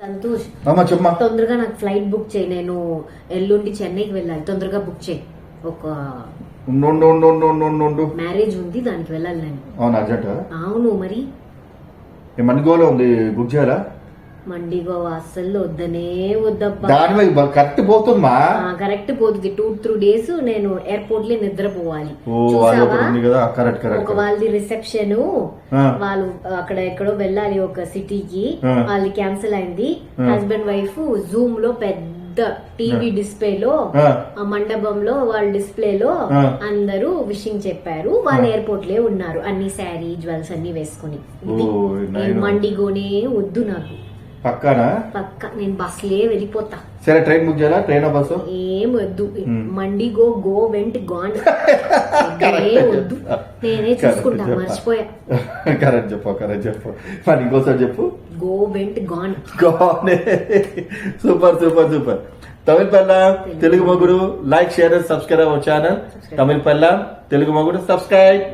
సంతోష్ చెప్పమా. తొందరగా నాకు flight book చేయి. నేను ఎల్లుండి చెన్నైకి వెళ్ళాలి. తొందరగా బుక్ చేయి. ఒక మ్యారేజ్ ఉంది, దానికి వెళ్ళాలి నేను. అవును అర్జెంట్. అవును మరి మణిగోలో ఉంది, బుక్ చేయాలా? మండిగో అస్సలు వద్దనే వద్దబ్బా. దాని మీద కరెక్ట్ పోతుందా? కరెక్ట్ పోతుంది. 2-3 days నేను ఎయిర్పోర్ట్ లో నిద్రపోవాలి. ఒక వాళ్ళది రిసెప్షన్, వాళ్ళు అక్కడ ఎక్కడో వెళ్ళాలి ఒక సిటీకి, వాళ్ళది క్యాన్సిల్ అయింది. హస్బెండ్ వైఫ్ జూమ్ లో పెద్ద టీవీ డిస్ప్లే లో, మండపంలో వాళ్ళ డిస్ప్లే లో అందరూ విషింగ్ చెప్పారు. వాళ్ళు ఎయిర్పోర్ట్ లో ఉన్నారు, అన్ని శారీ జ్యువెల్స్ అన్ని వేసుకుని. మండిగోనే వద్దు నాకు. పక్కానా? పక్కా. నేను బస్సులే వెళ్ళిపోతా. సరే ట్రైన్ బుక్ చేయాలా? ట్రైన్ బస్సు ఏం వద్దు. మండిగో గో వెంట్ గాన్ వద్దు, నేనే చూసుకుంటా. మర్చిపోయా. కరెక్ట్ చెప్పు. మరి ఇంకోసారి చెప్పు. Go went gone. సూపర్. తమిళ పెళ్ళాం తెలుగు మొగుడు. Like, share, subscribe our channel. తమిళ పెళ్ళాం తెలుగు మొగుడు. సబ్స్క్రైబ్.